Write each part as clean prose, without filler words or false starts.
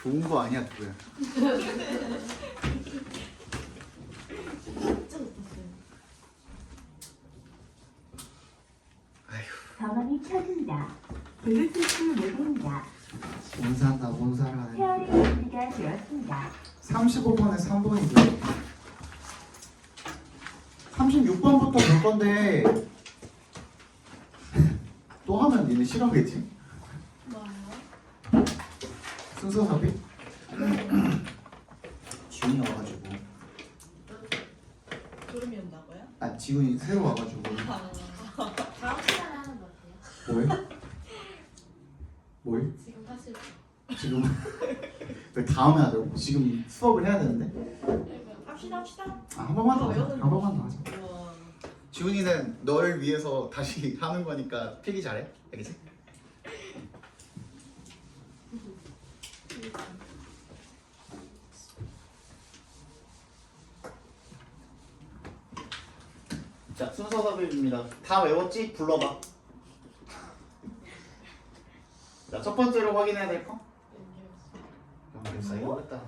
좋은 거 아니야, 누구야? 전원이 켜집니다. 블루투스 모드입니다. 본사다, 본사라네. 페어링 준비가 되었습니다. 35번에 3번이죠. 36번부터 볼 건데 또 하면 니네 싫어하겠지? 뭐요? 순서 삽입? 지훈이 와가지고 졸음이 온다고요? 아 지훈이 새로 와가지고 다음 시간에 하는 거 같아요. 뭘? 뭘? 지금 사실 지금 왜 다음에 하자고? 지금 수업을 해야 되는데 합시다. 아, 한 번만 더 하자. 외우는 한 번만 더 하자. 우와. 지훈이는 널 위해서 다시 하는 거니까 필기 잘해. 알겠지? 자, 순서 삽입입니다. 다 외웠지? 불러봐. 자, 첫 번째로 확인해야 될 거? 연결사 이거 했다.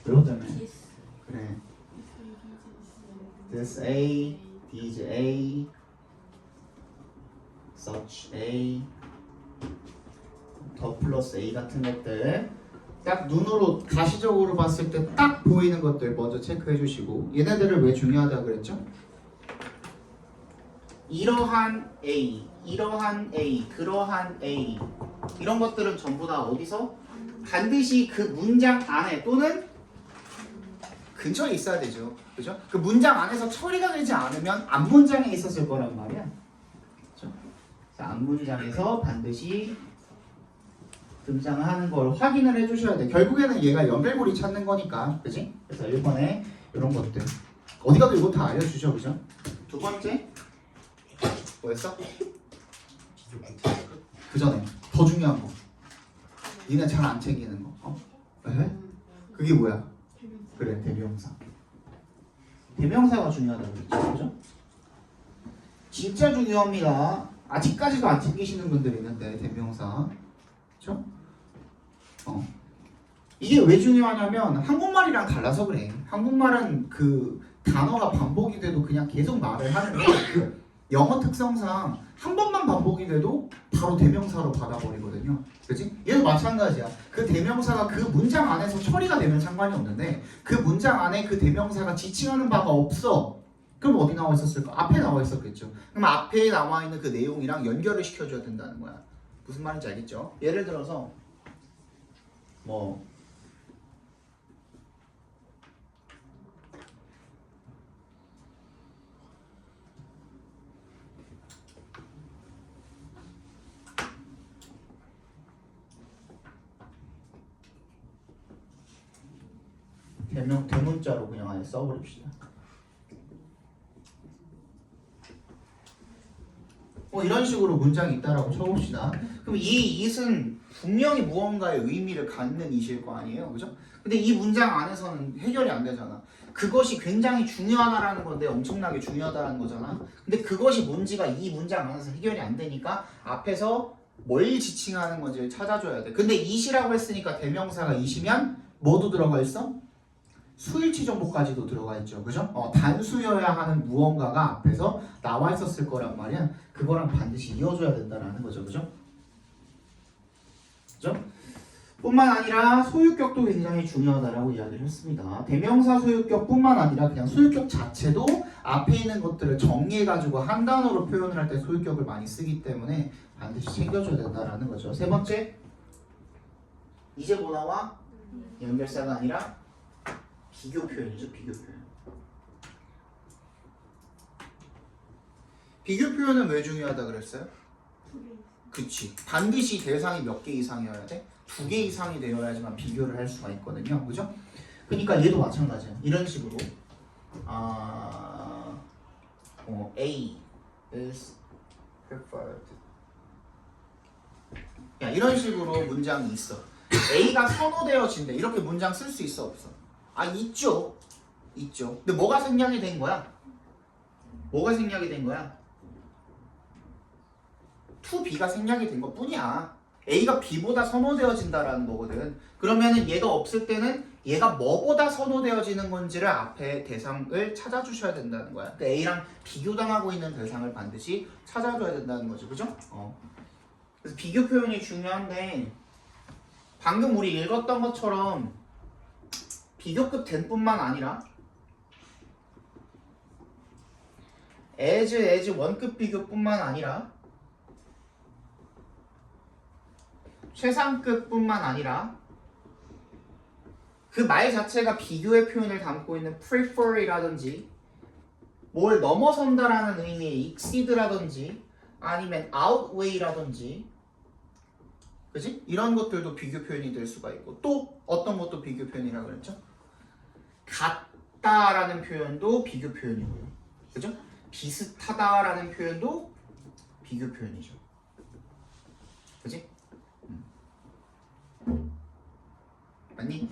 외웠다며. 그래. This A, these A, such A, 더 플러스 A 같은 것들 딱 눈으로 가시적으로 봤을 때 딱 보이는 것들 먼저 체크해 주시고 얘네들을 왜 중요하다 그랬죠? 이러한 A, 이러한 A, 그러한 A 이런 것들은 전부 다 어디서? 반드시 그 문장 안에 또는 근처에 있어야 되죠. 그죠? 그 문장 안에서 처리가 되지 않으면 앞문장에 있었을 거란 말이야. 그죠? 앞문장에서 반드시 등장하는 걸 확인을 해주셔야 돼. 결국에는 얘가 연결고리 찾는 거니까. 그지? 그래서 1번에 이런 것들. 어디 가도 이거 다 알려주죠. 그죠? 두 번째. 뭐였어? 그 전에 더 중요한 거. 니네 잘 안 챙기는 거. 어? 왜? 그게 뭐야? 그래, 대명사. 대명사가 중요하다고 그랬죠, 그죠? 진짜 중요합니다. 아직까지도 안 챙기시는 분들이 있는데 대명사, 그죠? 이게 왜 중요하냐면 한국말이랑 달라서 그래. 한국말은 그 단어가 반복이 돼도 그냥 계속 말을 하는 거. 영어 특성상 한 번만 반복이 돼도 바로 대명사로 받아버리거든요. 그렇지? 얘도 마찬가지야. 그 대명사가 그 문장 안에서 처리가 되면 상관이 없는데 그 문장 안에 그 대명사가 지칭하는 바가 없어. 그럼 어디 나와 있었을까? 앞에 나와 있었겠죠. 그럼 앞에 나와 있는 그 내용이랑 연결을 시켜줘야 된다는 거야. 무슨 말인지 알겠죠? 예를 들어서 뭐 대문자로 그냥 아예 써버립시다. 이런 식으로 문장이 있다라고 쳐봅시다. 그럼 이 it은 분명히 무언가의 의미를 갖는 it일 거 아니에요, 그죠? 근데 이 문장 안에서는 해결이 안 되잖아. 그것이 굉장히 중요하다라는 건데 엄청나게 중요하다는 거잖아. 근데 그것이 뭔지가 이 문장 안에서 해결이 안 되니까 앞에서 뭘 지칭하는 건지를 찾아줘야 돼. 근데 it이라고 했으니까 대명사가 it이면 뭐도 들어가 있어? 수일치 정보까지도 들어가 있죠. 그죠? 단수여야 하는 무언가가 앞에서 나와 있었을 거란 말이야. 그거랑 반드시 이어줘야 된다는 거죠. 그죠? 그죠? 뿐만 아니라 소유격도 굉장히 중요하다라고 이야기를 했습니다. 대명사 소유격 뿐만 아니라 그냥 소유격 자체도 앞에 있는 것들을 정리해가지고 한 단어로 표현을 할 때 소유격을 많이 쓰기 때문에 반드시 챙겨줘야 된다는 거죠. 세 번째, 이제 뭐 나와? 연결사가 아니라 비교 표현이죠. 비교 표현. 비교 표현은 왜 중요하다 그랬어요? 그치. 반드시 대상이 몇 개 이상이어야 돼? 2개 이상이 되어야지만 비교를 할 수가 있거든요. 그죠? 그러니까 얘도 마찬가지야. 이런 식으로 A is preferred. 야, 이런 식으로 문장이 있어. A가 선호되어진대. 이렇게 문장 쓸 수 있어 없어? 있죠. 있죠. 근데 뭐가 생략이 된 거야? 뭐가 생략이 된 거야? to B가 생략이 된 것 뿐이야. A가 B보다 선호되어진다라는 거거든. 그러면은 얘가 없을 때는 얘가 뭐보다 선호되어지는 건지를 앞에 대상을 찾아주셔야 된다는 거야. 그러니까 A랑 비교당하고 있는 대상을 반드시 찾아줘야 된다는 거죠. 그죠? 그래서 비교 표현이 중요한데 방금 우리 읽었던 것처럼 비교급 된뿐만 아니라 as 원급 비교뿐만 아니라 최상급뿐만 아니라 그 말 자체가 비교의 표현을 담고 있는 prefer이라든지 뭘 넘어선다라는 의미의 exceed라든지 아니면 outweigh라든지 그지? 이런 것들도 비교 표현이 될 수가 있고 또 어떤 것도 비교 표현이라고 그랬죠? 같다라는 표현도 비교 표현이고요. 그죠? 비슷하다라는 표현도 비교 표현이죠. 그지? 맞니?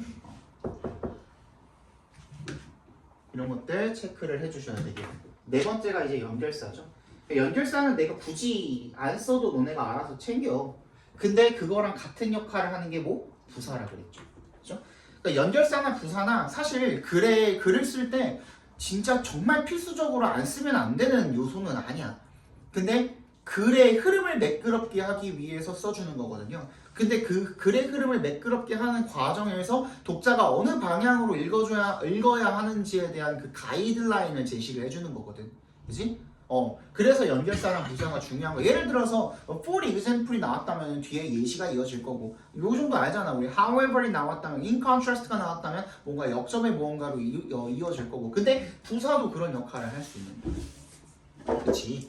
이런 것들 체크를 해주셔야 되겠고 네 번째가 이제 연결사죠. 연결사는 내가 굳이 안 써도 너네가 알아서 챙겨. 근데 그거랑 같은 역할을 하는 게 뭐? 부사라 그랬죠. 그죠? 그러니까 연결사나 부사나 사실 글을 쓸 때 진짜 정말 필수적으로 안 쓰면 안 되는 요소는 아니야. 근데 글의 흐름을 매끄럽게 하기 위해서 써주는 거거든요. 근데 그 글의 흐름을 매끄럽게 하는 과정에서 독자가 어느 방향으로 읽어야 하는지에 대한 그 가이드라인을 제시를 해주는 거거든. 그지? 그래서 연결사랑 부사가 중요한 거야. 예를 들어서 for example이 나왔다면 뒤에 예시가 이어질 거고 요 정도 알잖아. 우리 however이 나왔다면 in contrast가 나왔다면 뭔가 역점의 무언가로 이어질 거고 근데 부사도 그런 역할을 할 수 있는 거야. 그치?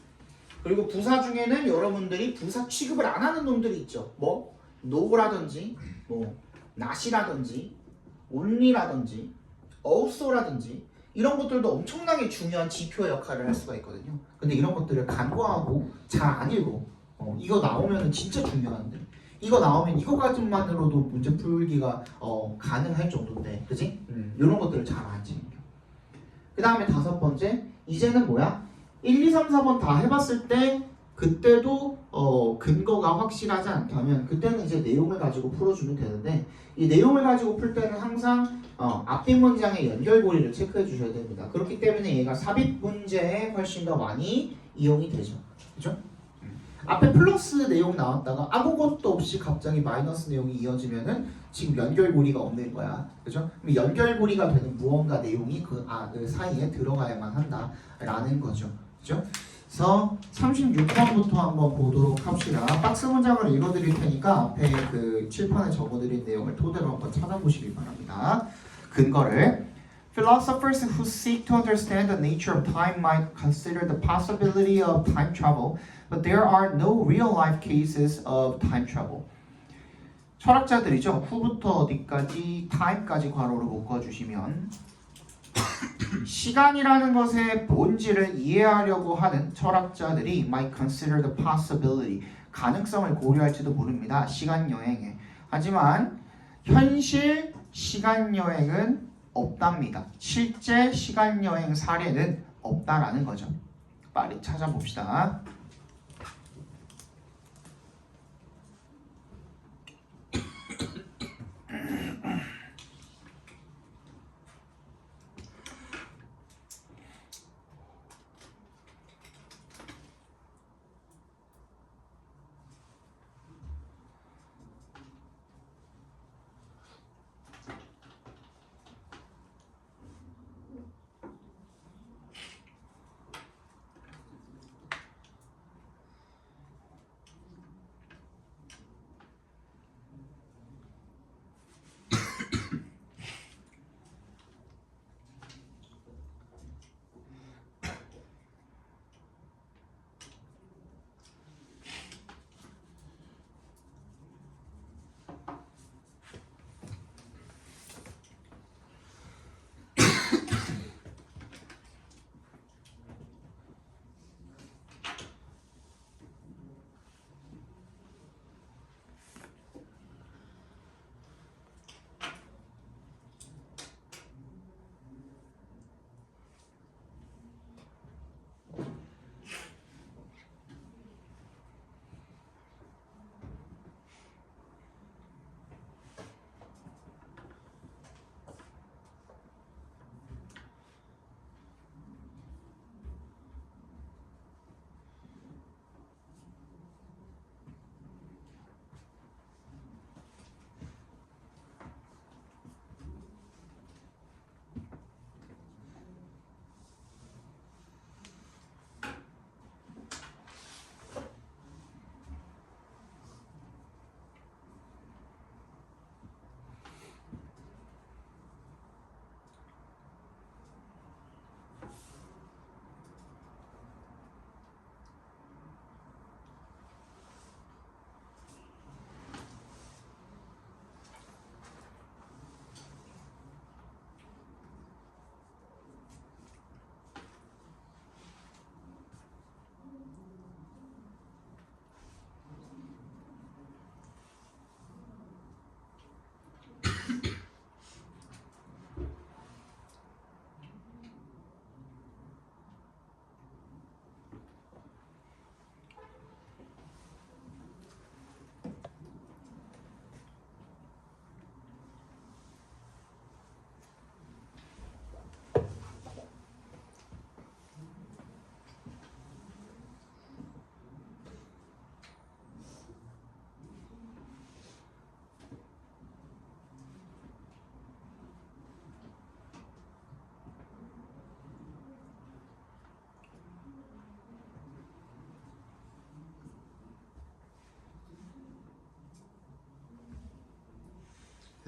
그리고 부사 중에는 여러분들이 부사 취급을 안 하는 놈들이 있죠. 뭐? no라든지 뭐 not이라든지 only라든지 also라든지 이런 것들도 엄청나게 중요한 지표 역할을 할 수가 있거든요. 근데 이런 것들을 간과하고 잘 안 읽어. 이거 나오면 진짜 중요한데 이거 나오면 이거까지만으로도 문제 풀기가 가능할 정도인데 그지? 이런 것들을 잘 안 챙겨. 그 다음에 다섯 번째 이제는 뭐야? 1, 2, 3, 4번 다 해봤을 때 그때도 근거가 확실하지 않다면 그때는 이제 내용을 가지고 풀어주면 되는데 이 내용을 가지고 풀 때는 항상 앞뒤 문장의 연결고리를 체크해 주셔야 됩니다. 그렇기 때문에 얘가 삽입 문제에 훨씬 더 많이 이용이 되죠. 그죠? 앞에 플러스 내용 나왔다가 아무것도 없이 갑자기 마이너스 내용이 이어지면은 지금 연결고리가 없는 거야. 그죠? 그럼 연결고리가 되는 무언가 내용이 그 사이에 들어가야만 한다라는 거죠. 그죠? 그래서 36번부터 한번 보도록 합시다. 박스 문장을 읽어드릴 테니까 앞에 그 칠판에 적어드린 내용을 토대로 한번 찾아보시길 바랍니다. 근거를 Philosophers who seek to understand the nature of time might consider the possibility of time travel, but there are no real-life cases of time travel. 철학자들이죠. 후부터 어디까지 time까지 괄호로 묶어주시면 시간이라는 것의 본질을 이해하려고 하는 철학자들이 might consider the possibility 가능성을 고려할지도 모릅니다. 시간 여행에. 하지만 현실 시간 여행은 없답니다. 실제 시간 여행 사례는 없다라는 거죠. 빨리 찾아봅시다.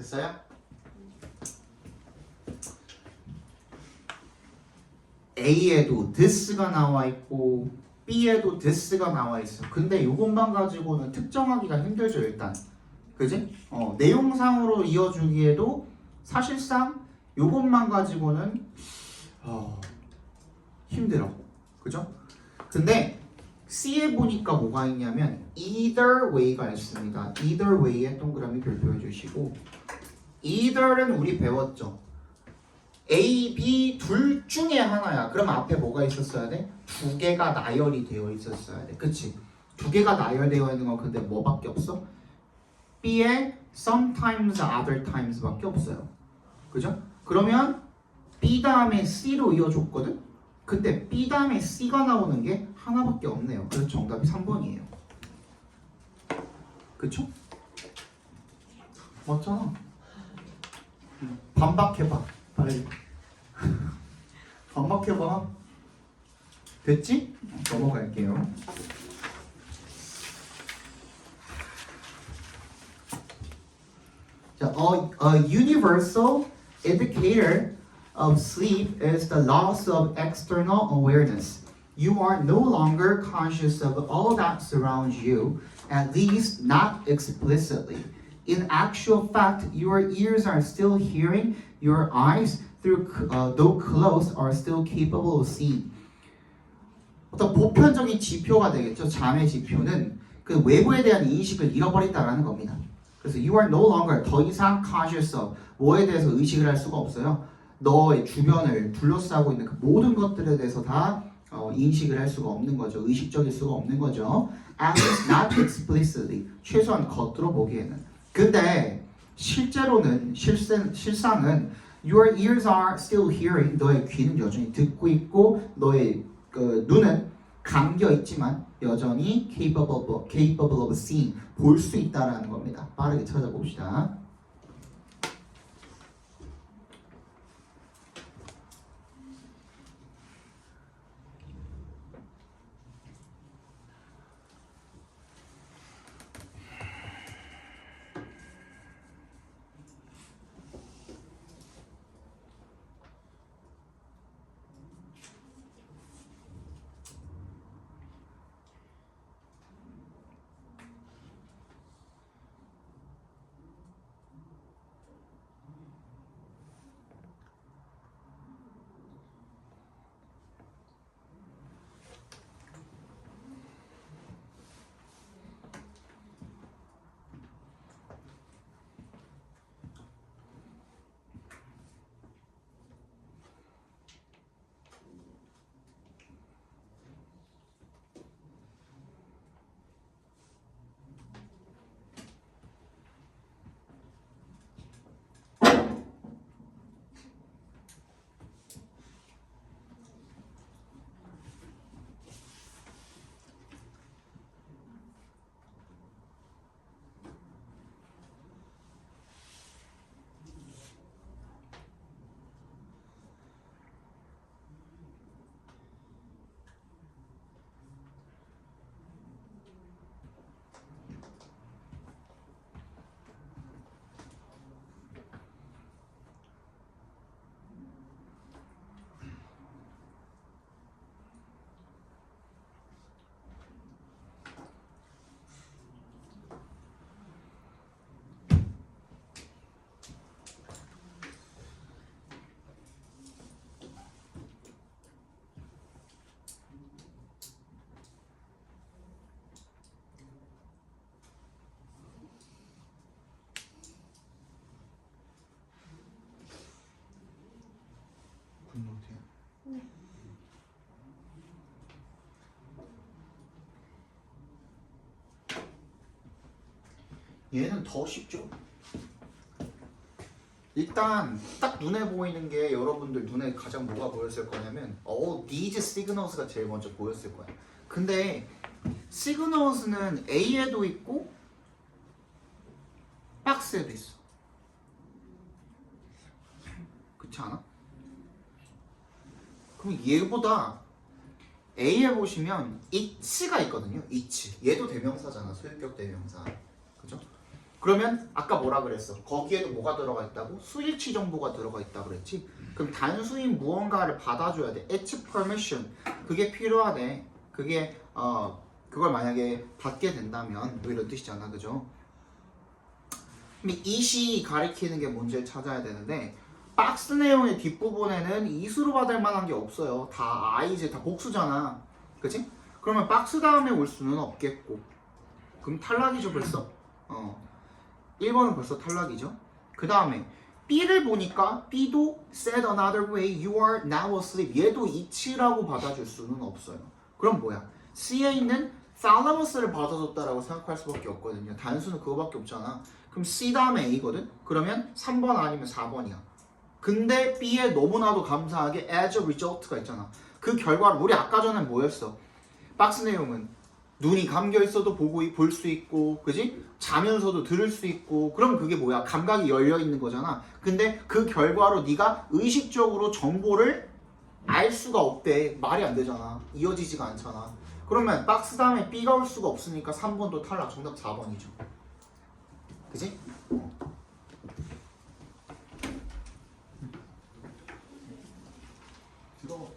됐어요? A에도 this가 나와 있고 B에도 this가 나와 있어. 근데 이것만 가지고는 특정하기가 힘들죠 일단. 그지? 내용상으로 이어주기에도 사실상 이것만 가지고는 힘들어. 그죠? 근데 C에 보니까 뭐가 있냐면 either way가 있습니다. either way에 동그라미 별표해 주시고 either는 우리 배웠죠. A, B 둘 중에 하나야. 그럼 앞에 뭐가 있었어야 돼? 두 개가 나열이 되어 있었어야 돼. 그치? 두 개가 나열되어 있는 건 근데 뭐밖에 없어? B에 sometimes, other times 밖에 없어요. 그죠? 그러면 B 다음에 C로 이어줬거든? 근데 B 다음에 C가 나오는 게 하나밖에 없네요. 그래서 정답이 3번이에요. 그쵸? 맞잖아. 반박해봐. 빨리. 반박해봐. 됐지? 넘어갈게요. 자, a universal indicator of sleep is the loss of external awareness. You are no longer conscious of all that surrounds you, at least not explicitly. In actual fact, your ears are still hearing, your eyes, though closed, are still capable of seeing. 어떤 보편적인 지표가 되겠죠. 잠의 지표는 그 외부에 대한 인식을 잃어버린다라는 겁니다. 그래서 you are no longer 더 이상 conscious of 뭐에 대해서 의식을 할 수가 없어요. 너의 주변을 둘러싸고 있는 그 모든 것들에 대해서 다 인식을 할 수가 없는 거죠. 의식적일 수가 없는 거죠. At least not explicitly. 최소한 겉으로 보기에는. 근데 실제로는 실상은 your ears are still hearing. 너의 귀는 여전히 듣고 있고 너의 눈은 감겨 있지만 여전히 capable of seeing. 볼 수 있다라는 겁니다. 빠르게 찾아봅시다. 얘는 더 쉽죠. 일단 딱 눈에 보이는 게 여러분들 눈에 가장 뭐가 보였을 거냐면 these signals가 제일 먼저 보였을 거야. 근데 signals는 A에도 있고 박스에도 있어. 그렇지 않아? 그럼 얘보다 A에 보시면 it가 있거든요. it. 얘도 대명사잖아. 소유격 대명사. 그죠? 그러면 아까 뭐라 그랬어? 거기에도 뭐가 들어가 있다고? 수일치 정보가 들어가 있다 그랬지? 그럼 단수인 무언가를 받아줘야 돼. It's permission. 그게 필요하대. 그게 그걸 만약에 받게 된다면 뭐 이런 뜻이잖아, 그죠? 이시 가리키는 게 뭔지를 찾아야 되는데 박스 내용의 뒷부분에는 이수로 받을 만한 게 없어요. 다 I지, 다 복수잖아. 그치? 그러면 박스 다음에 올 수는 없겠고. 그럼 탈락이죠, 벌써? 1번은 벌써 탈락이죠. 그 다음에 B를 보니까 B도 said another way, you are now asleep. 얘도 이치라고 받아줄 수는 없어요. 그럼 뭐야? C에 있는 thalamus를 받아줬다라고 생각할 수밖에 없거든요. 단수는 그거밖에 없잖아. 그럼 C 다음에 A거든? 그러면 3번 아니면 4번이야. 근데 B에 너무나도 감사하게 as a result가 있잖아. 그 결과로 우리 아까 전에 뭐였어? 박스 내용은 눈이 감겨 있어도 볼 수 있고, 그지? 자면서도 들을 수 있고, 그럼 그게 뭐야? 감각이 열려 있는 거잖아. 근데 그 결과로 네가 의식적으로 정보를 알 수가 없대. 말이 안 되잖아. 이어지지가 않잖아. 그러면 박스 다음에 B가 올 수가 없으니까 3번도 탈락. 정답 4번이죠. 그지? 들어.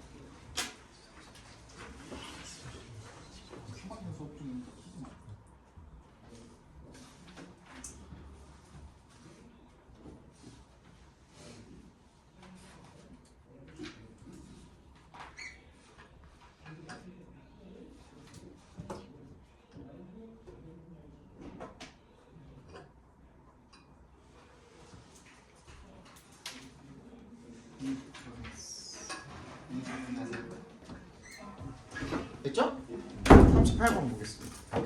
됐죠? 38번 보겠습니다.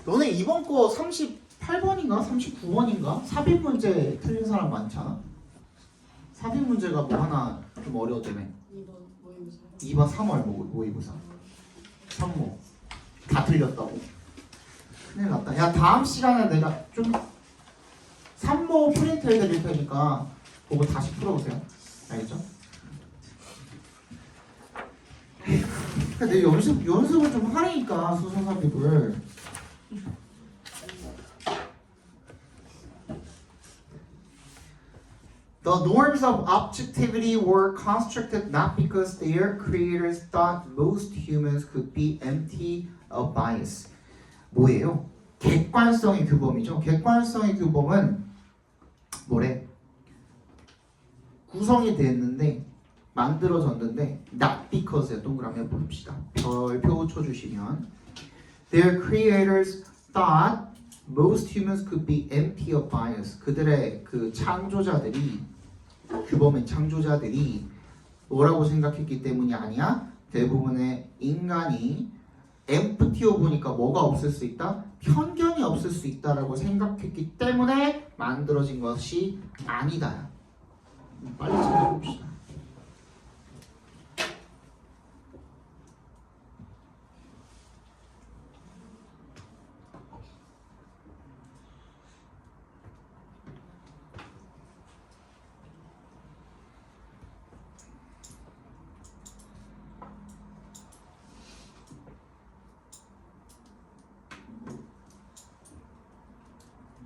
너네 이번 거 38번인가? 39번인가? 삽입 문제 틀린 사람 많잖아? 삽입 문제가 뭐 하나 좀 어려웠다며. 2번 3월 모의고사 3모 다 틀렸다고. 큰일 났다. 야, 다음 시간에 내가 좀 3모 프린트 해드릴 테니까 그거 다시 풀어보세요. 알겠죠? 근데 연습을 좀 하니까 수선 삽입을. The norms of objectivity were constructed not because their creators thought most humans could be empty of bias. 뭐예요? 객관성의 규범이죠. 객관성의 규범은 뭐래? 구성이 됐는데 만들어졌는데 not because에 동그라미 봅시다. 별표 쳐주시면 Their creators thought most humans could be empty of bias. 그들의 그 창조자들이 규범의 창조자들이 뭐라고 생각했기 때문이 아니야. 대부분의 인간이 empty of 보니까 뭐가 없을 수 있다? 편견이 없을 수 있다라고 생각했기 때문에 만들어진 것이 아니다. 빨리 찾아봅시다.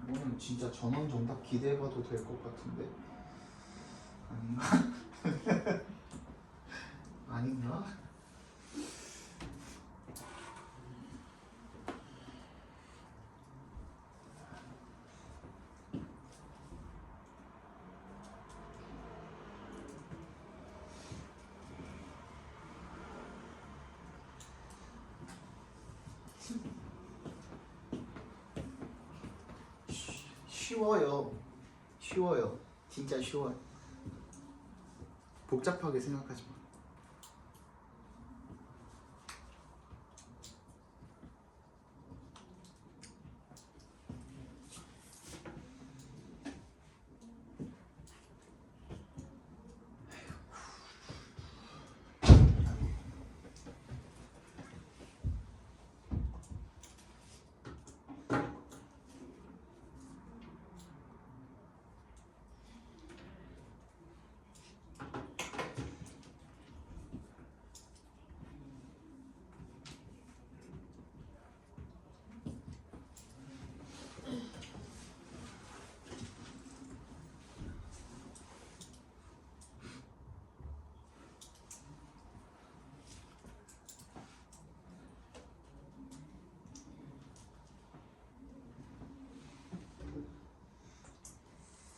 이거는 진짜 전원 정답 기대해봐도 될 것 같은데 아닌가? 아닌가? 쉬워요. 진짜 쉬워요. 복잡하게 생각하지 마.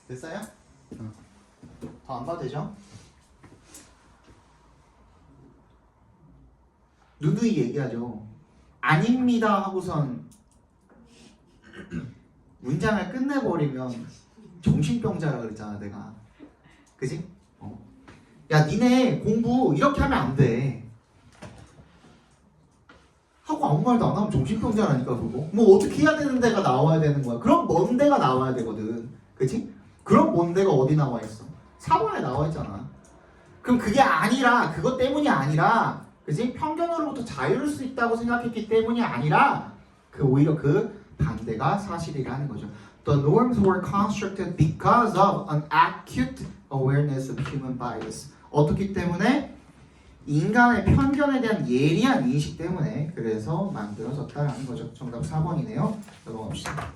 됐어요? 더 안 봐도 되죠? 누누이 얘기하죠. 아닙니다 하고선 문장을 끝내버리면 정신병자라 그랬잖아 내가. 그지? 야 니네 공부 이렇게 하면 안 돼. 하고 아무 말도 안 하면 정신병자라니까 그거. 뭐 어떻게 해야 되는 데가 나와야 되는 거야. 그럼 뭔 데가 나와야 되거든. 그치? 그럼 뭔 데가 어디 나와 있어? 4번에 나와 있잖아. 그럼 그게 아니라 그것 때문이 아니라 그지? 편견으로부터 자유로울 수 있다고 생각했기 때문이 아니라 오히려 그 반대가 사실이라는 거죠. The norms were constructed because of an acute awareness of human bias. 어떻기 때문에? 인간의 편견에 대한 예리한 인식 때문에 그래서 만들어졌다라는 거죠. 정답 4번이네요. 넘어갑시다.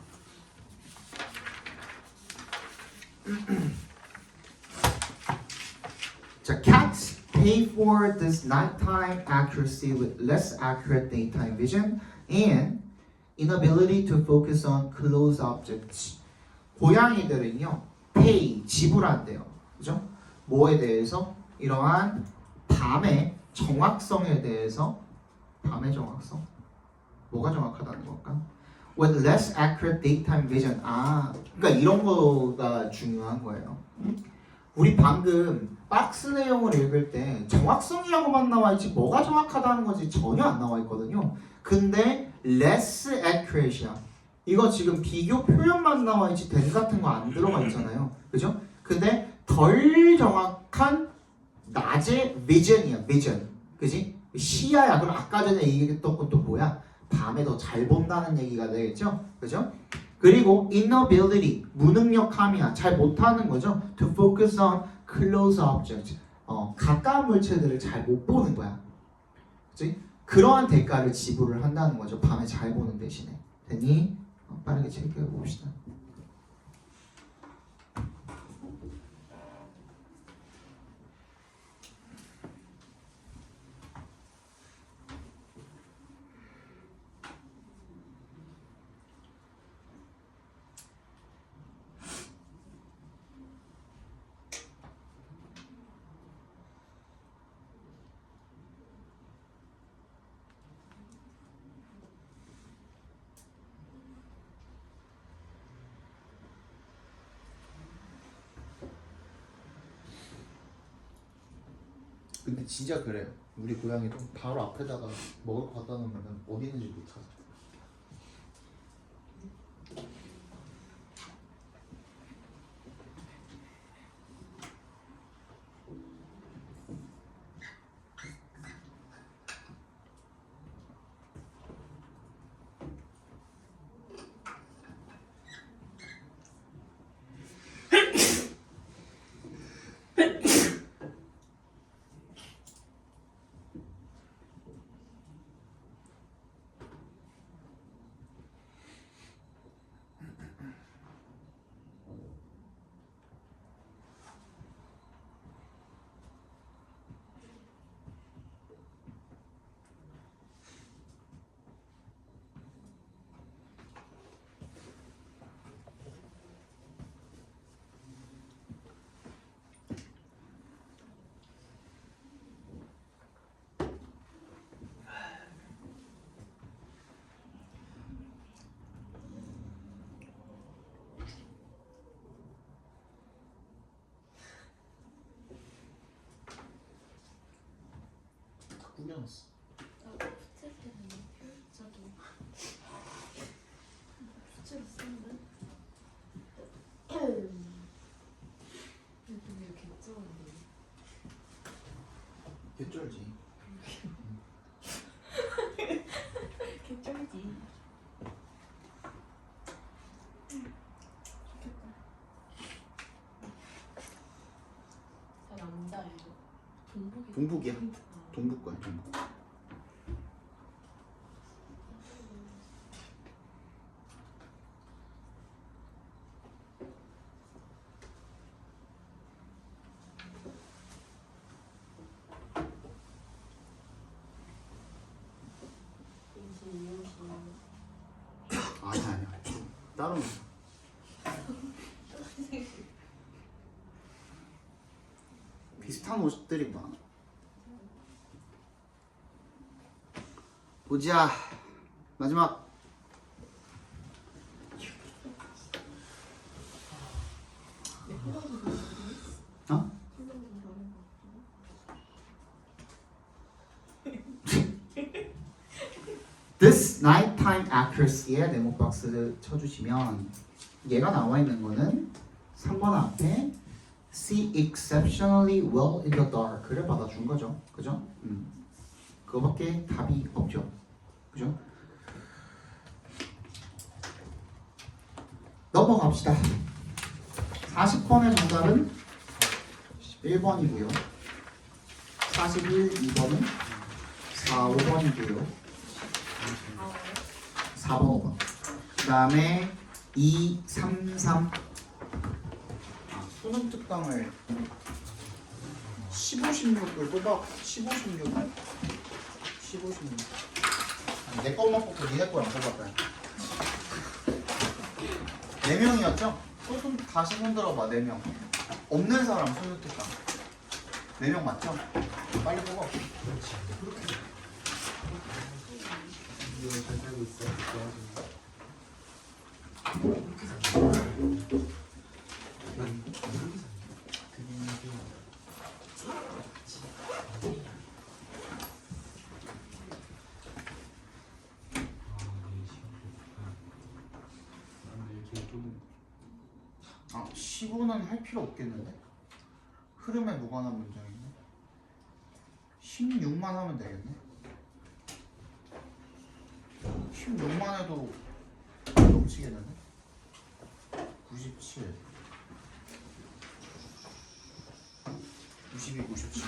자, cats pay for this nighttime accuracy with less accurate daytime vision and inability to focus on close objects. 고양이들은요, pay, 지불한대요. 그죠? 뭐에 대해서? 이러한 밤의 정확성에 대해서. 밤의 정확성? 뭐가 정확하다는 걸까? With less accurate daytime vision. 그러니까 이런 거가 중요한 거예요. 우리 방금 박스 내용을 읽을 때 정확성이라고만 나와 있지 뭐가 정확하다는 거지 전혀 안 나와 있거든요. 근데 less accurate이야. 이거 지금 비교 표현만 나와 있지 된 같은 거 안 들어가 있잖아요. 그죠? 근데 덜 정확한 낮의 vision이야. vision. 그지? 시야야. 그럼 아까 전에 얘기했던 것도 뭐야? 밤에 더 잘 본다는 얘기가 되겠죠? 그죠? 그리고 inability, 무능력함이야. 잘 못하는 거죠. To focus on close objects. 가까운 물체들을 잘 못 보는 거야. 그치? 그러한 대가를 지불을 한다는 거죠. 밤에 잘 보는 대신에. 됐니? 빠르게 체크해 봅시다. 근데 진짜 그래요. 우리 고양이도 바로 앞에다가 먹을 거 갖다 놓으면 어디 있는지 못 찾아. 꾸겨놨어. 부채 때문에 저기 부채로 쓰는데. 근데 왜 이렇게 쩌는데? 개쩔지. 개쩔지. 잘 안다 이거. 동북이야. 동북 거야. 동북. 아니야. 따로. 비슷한 옷들이 많아. 보자. 마지막. 어? This nighttime accuracy에 네모 박스를 쳐주시면 얘가 나와 있는 거는 3번 앞에 see exceptionally well in the dark를 받아준 거죠. 그죠? 그거밖에 답이 없죠. 그죠? 넘어갑시다. 40번의 정답은 1번이고요. 41, 2번은 4, 5번이고요. 4번, 5번. 그 다음에 2, 3, 3. 수능 특강을 15, 16을 뽑아 15, 16. 15, 16. 내 것만 뽑고 니네 거랑 뽑았다. 4명이었죠? 손 다시 손 들어봐. 4명. 없는 사람 수능 특강. 4명 맞죠? 빨리 뽑아. 이거 잘 살고 있어. 아, 15는 할 필요 없겠는데? 흐름에 무관한 문장이네. 16만 하면 되겠네. 16만 해도 넘치겠는데? 97 92, 97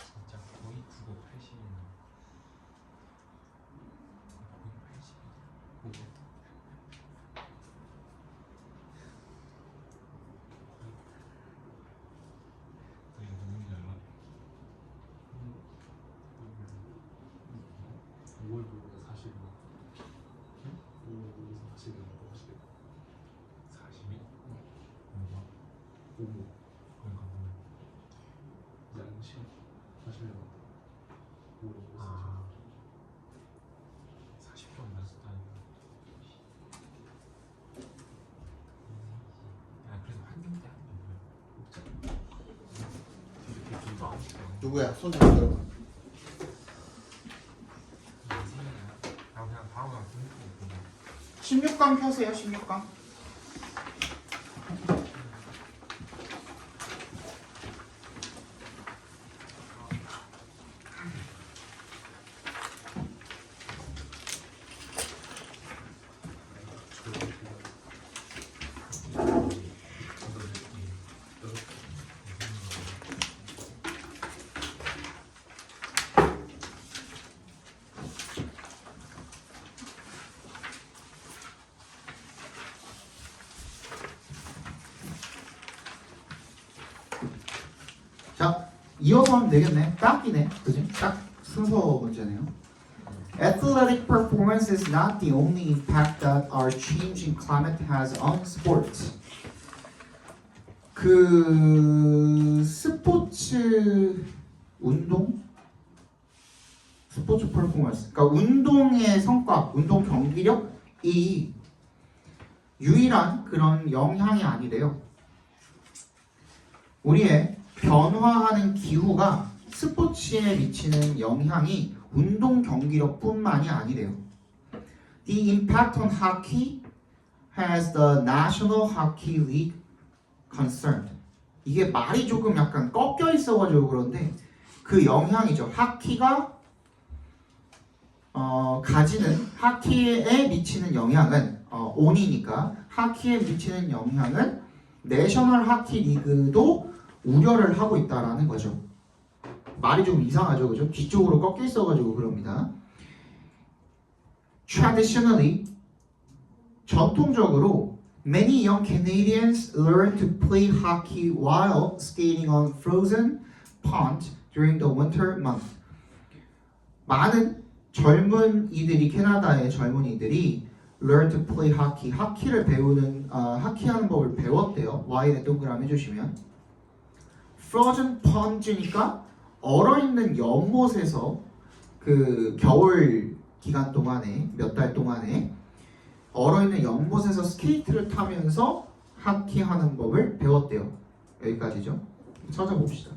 진짜 거의 9고 80이나 거의 80이야. 거의 너무 잘 나. 5월 부부가 40이 5월 부부가 40이 넘고 40이? 뭔가 5 그러니까 보면 양심 40이 넘었다. 5월 부부가 40도 안 났었다니까. 야 그래도 한경대 하는 거야. 이렇게 좀 더. 누구야? 손 좀 들어봐. 그냥 바로 그냥 공부 16강 펴세요. 16강. 자, 이어서 하면 되겠네. 딱이네. 그지? 딱 순서 문제네요. Athletic performance is not the only impact that our changing climate has on sports. 그 스포츠 운동? 스포츠 퍼포먼스. 그러니까 운동의 성과, 운동 경기력이 유일한 그런 영향이 아니래요. 우리의 변화하는 기후가 스포츠에 미치는 영향이 운동 경기력뿐만이 아니래요. The impact on hockey has the National Hockey League concerned. 이게 말이 조금 약간 꺾여 있어가지고 그런데 그 영향이죠. 하키가 가지는 하키에 미치는 영향은 온이니까 하키에 미치는 영향은 내셔널 하키 리그도 우려를 하고 있다라는 거죠. 말이 좀 이상하죠, 그죠? 뒤쪽으로 꺾여 있어가지고 그럽니다. Traditionally, 전통적으로 many young Canadians learn to play hockey while skating on frozen pond during the winter month. 많은 젊은이들이 캐나다의 젊은이들이 learn to play hockey, 하키를 배우는 하키하는 법을 배웠대요. Y에 동그라미 해주시면 frozen pond니까 얼어있는 연못에서 그 겨울 기간 동안에 몇 달 동안에 얼어있는 연못에서 스케이트를 타면서 하키하는 법을 배웠대요. 여기까지죠. 찾아봅시다.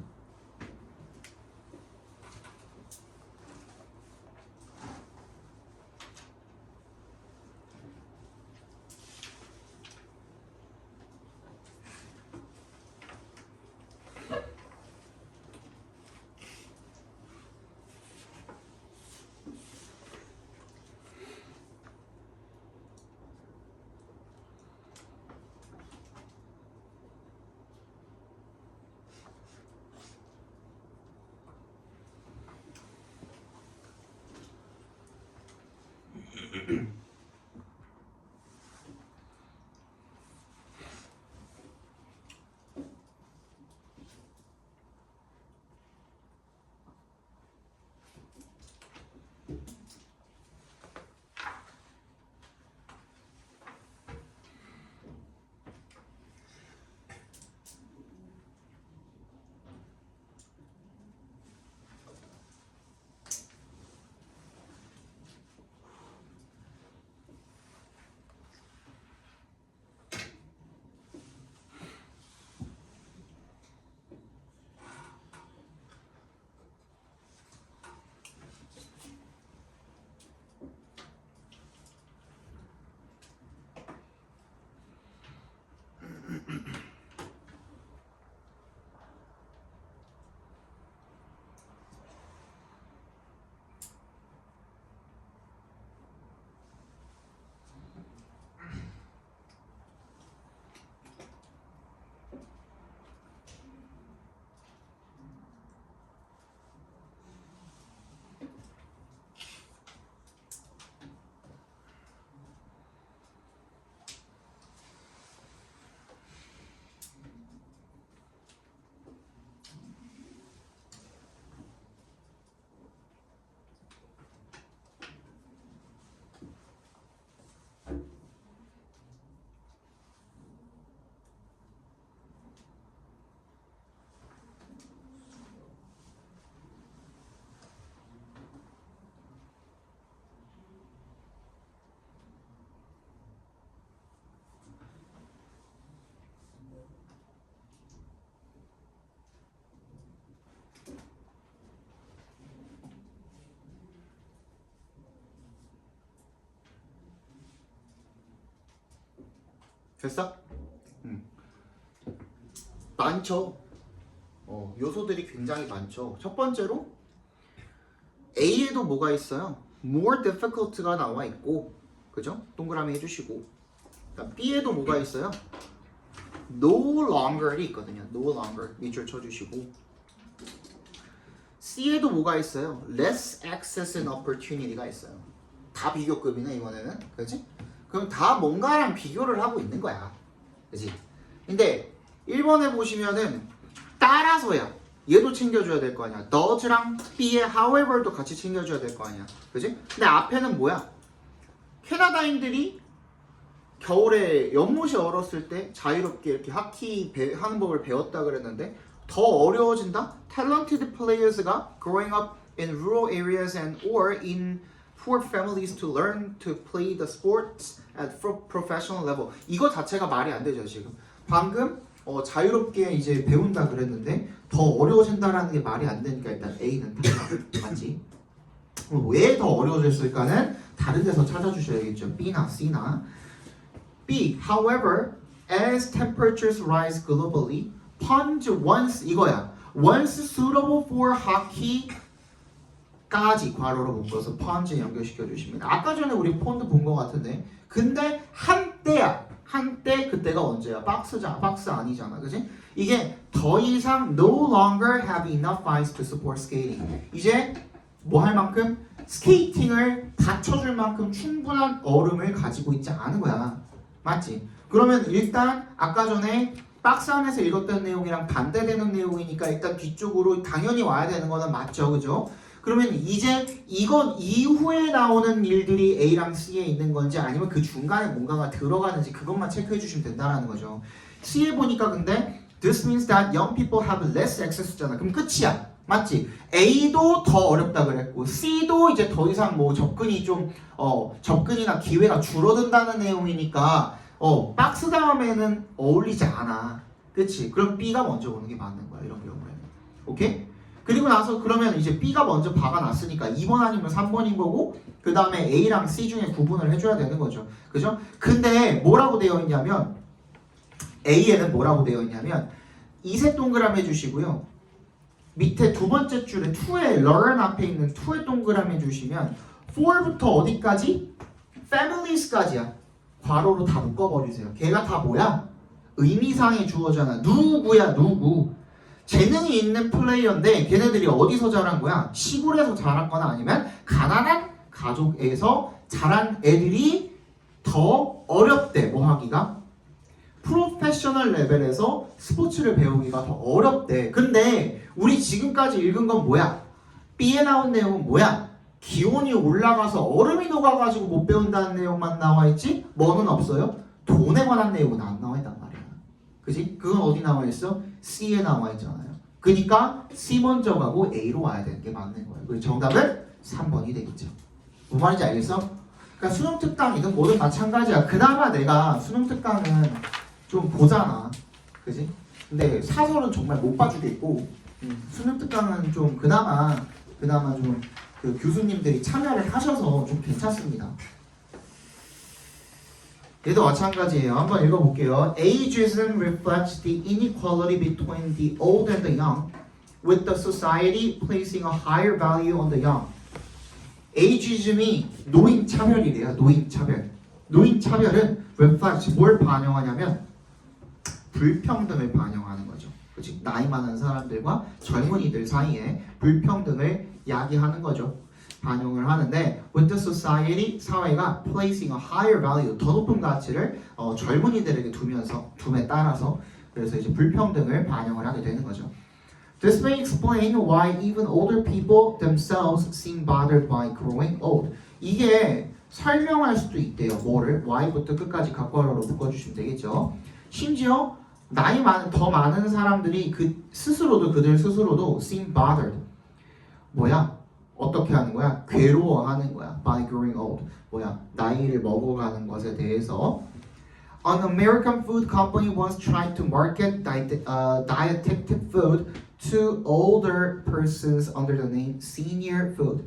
됐어? 많죠. 요소들이 굉장히 많죠. 첫 번째로 A에도 뭐가 있어요? More difficult가 나와 있고, 그죠? 동그라미 해주시고. 그다음 B에도 뭐가 있어요? No longer이 있거든요. No longer 밑줄 쳐주시고. C에도 뭐가 있어요? Less access and opportunity가 있어요. 다 비교급이네 이번에는, 그렇지? 그럼 다 뭔가랑 비교를 하고 있는 거야, 그렇지? 근데 1번에 보시면은 따라서야 얘도 챙겨줘야 될 거 아니야. does랑 B의 however도 같이 챙겨줘야 될 거 아니야, 그렇지? 근데 앞에는 뭐야? 캐나다인들이 겨울에 연못이 얼었을 때 자유롭게 이렇게 하키 하는 법을 배웠다 그랬는데 더 어려워진다? Talented players가 growing up in rural areas and or in poor families to learn to play the sports at professional level. 이거 자체가 말이 안 되죠 지금. 방금 자유롭게 이제 배운다 그랬는데 더 어려워진다라는 게 말이 안 되니까 일단 A는 다 맞지. 왜 더 어려워졌을까는 다른 데서 찾아주셔야겠죠. B나 C나. B. However, as temperatures rise globally, ponds once 이거야. Once suitable for hockey 까지 괄호로 묶어서 펀즈 연결시켜 주십니다. 아까 전에 우리 폰드 본 것 같은데 근데 한때야. 한때 그때가 언제야? 박스 아니잖아. 그지? 이게 더 이상 no longer have enough ice to support skating. 이제 뭐 할 만큼? 스케이팅을 받쳐줄 만큼 충분한 얼음을 가지고 있지 않은 거야. 맞지? 그러면 일단 아까 전에 박스 안에서 읽었던 내용이랑 반대되는 내용이니까 일단 뒤쪽으로 당연히 와야 되는 거는 맞죠. 그죠? 그러면 이제 이건 이후에 나오는 일들이 A랑 C에 있는 건지 아니면 그 중간에 뭔가가 들어가는지 그것만 체크해 주시면 된다는 거죠. C에 보니까 근데 This means that young people have less access잖아. 그럼 끝이야. 맞지? A도 더 어렵다 그랬고 C도 이제 더 이상 뭐 접근이 좀 접근이나 기회가 줄어든다는 내용이니까 박스 다음에는 어울리지 않아. 그치? 그럼 B가 먼저 오는 게 맞는 거야. 이런 경우에는. 오케이? 그리고 나서 그러면 이제 B가 먼저 박아놨으니까 2번 아니면 3번인 거고 그 다음에 A랑 C 중에 구분을 해줘야 되는 거죠. 그죠? 근데 뭐라고 되어 있냐면 A에는 뭐라고 되어 있냐면 이색 동그라미 해주시고요. 밑에 두 번째 줄에 2의 learn 앞에 있는 2의 동그라미 해주시면 4부터 어디까지? families까지야. 괄호로 다 묶어버리세요. 걔가 다 뭐야? 의미상의 주어잖아. 누구야 누구. 재능이 있는 플레이어인데 걔네들이 어디서 자란 거야? 시골에서 자란 거나 아니면 가난한 가족에서 자란 애들이 더 어렵대. 뭐 하기가? 프로페셔널 레벨에서 스포츠를 배우기가 더 어렵대. 근데 우리 지금까지 읽은 건 뭐야? B에 나온 내용은 뭐야? 기온이 올라가서 얼음이 녹아가지고 못 배운다는 내용만 나와 있지? 뭐는 없어요? 돈에 관한 내용은 안 나와 있단 말이야. 그지? 그건 어디 나와 있어? C에 나와 있잖아요. 그러니까 C 먼저 가고 A로 와야 되는 게 맞는 거예요. 그래서 정답은 3번이 되겠죠. 뭔 말인지 알겠어? 그러니까 수능 특강이든 뭐든 마찬가지야. 그나마 내가 수능 특강은 좀 보잖아. 그지? 근데 사설은 정말 못 봐주겠고 수능 특강은 좀 그나마 좀 그 교수님들이 참여를 하셔서 좀 괜찮습니다. 얘도 마찬가지예요. 한번 읽어볼게요. Ageism reflects the inequality between the old and the young, with the society placing a higher value on the young. Ageism이 노인 차별이래요. 노인 차별. 노인 차별은 reflects 뭘 반영하냐면 불평등을 반영하는 거죠. 그치? 나이 많은 사람들과 젊은이들 사이에 불평등을 야기하는 거죠. 반영을 하는데 with the society 사회가 placing a higher value 더 높은 가치를 젊은이들에게 둠에 따라서 그래서 이제 불평등을 반영을 하게 되는 거죠. This may explain why even older people themselves seem bothered by growing old. 이게 설명할 수도 있대요. 뭐를? Y부터 끝까지 각괄호로 묶어주시면 되겠죠. 심지어 더 많은 사람들이 그들 스스로도 seem bothered. 뭐야? 어떻게 하는 거야? 괴로워하는 거야. By growing old. 뭐야? 나이를 먹어가는 것에 대해서. An American food company once tried to market dietetic food to older persons under the name senior food.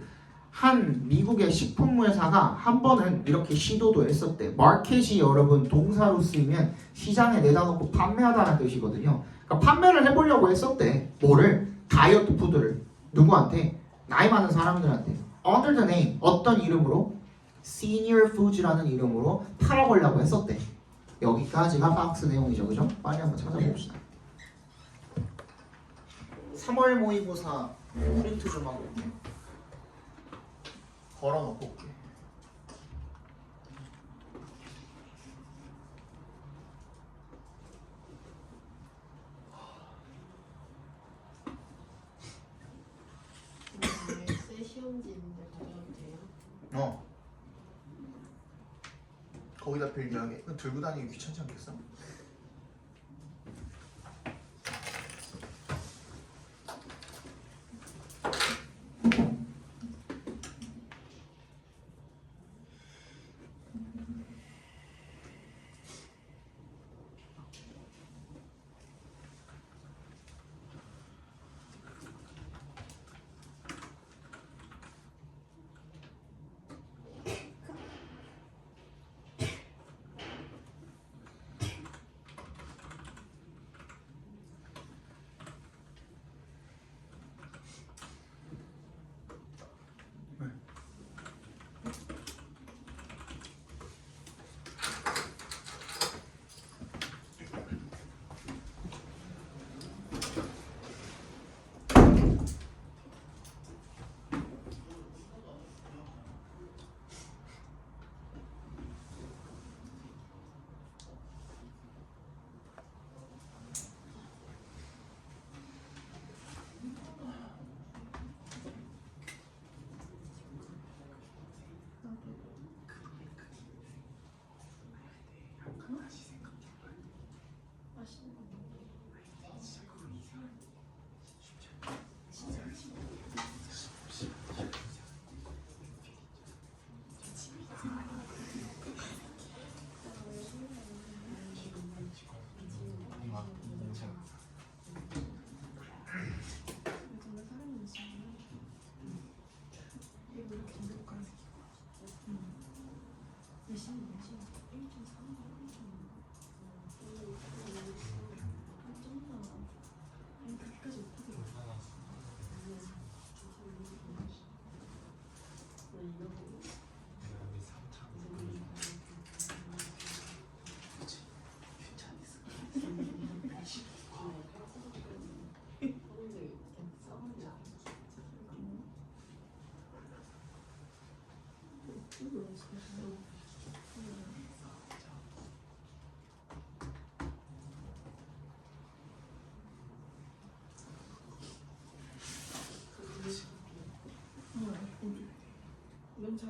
한 미국의 식품 회사가 한 번은 이렇게 시도도 했었대. 마켓이 여러분 동사로 쓰이면 시장에 내다 놓고 판매하다는 뜻이거든요. 그러니까 판매를 해보려고 했었대. 뭐를? 다이어트 푸드를. 누구한테? 나이 많은 사람들한테. Under the name. 어떤 이름으로? Senior Foods라는 이름으로 팔아보려고 했었대. 여기까지가 박스 내용이죠. 그죠? 빨리 한번 찾아봅시다. 3월 모의고사 프린트 좀 하고 올게. 걸어놓고 올게. 새 시험지인데 가져도 돼요? 거기다 필기하게. 그건 들고 다니기 귀찮지 않겠어?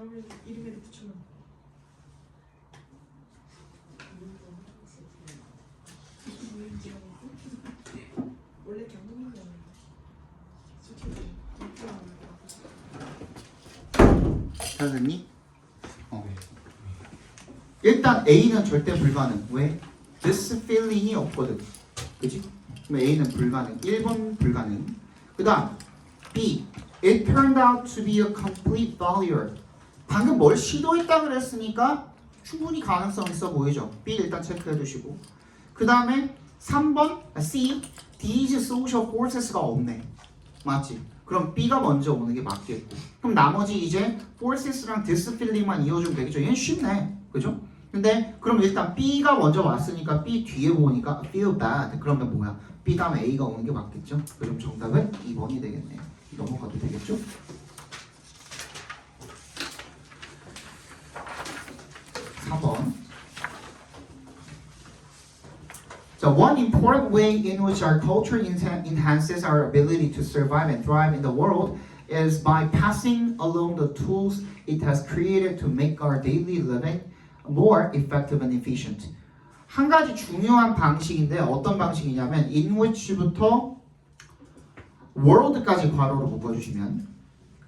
다음에 이름에도 붙여놔. 원래 경험이잖아. 솔직히 잘 됐니? 일단 A는 절대 불가능. 왜? This feeling이 없거든. 그치? 그럼 A는 불가능. 1번 불가능. 그 다음 B. It turned out to be a complete failure. 방금 뭘 시도했다 그랬으니까 충분히 가능성 있어 보이죠? B 일단 체크해 두시고. 그 다음에 3번 C. These social forces가 없네. 맞지? 그럼 B가 먼저 오는 게 맞겠고. 그럼 나머지 이제 forces랑 this feeling만 이어주면 되겠죠? 얘는 쉽네. 그죠? 근데 그럼 일단 B가 먼저 왔으니까 B 뒤에 보니까 feel bad. 그러면 뭐야? B 다음에 A가 오는 게 맞겠죠? 그럼 정답은 2번이 되겠네요. 넘어가도 되겠죠? 4번. So one important way in which our culture enhances our ability to survive and thrive in the world is by passing along the tools it has created to make our daily living more effective and efficient. 한 가지 중요한 방식인데 어떤 방식이냐면 in which부터 world까지 괄호로 묶어주시면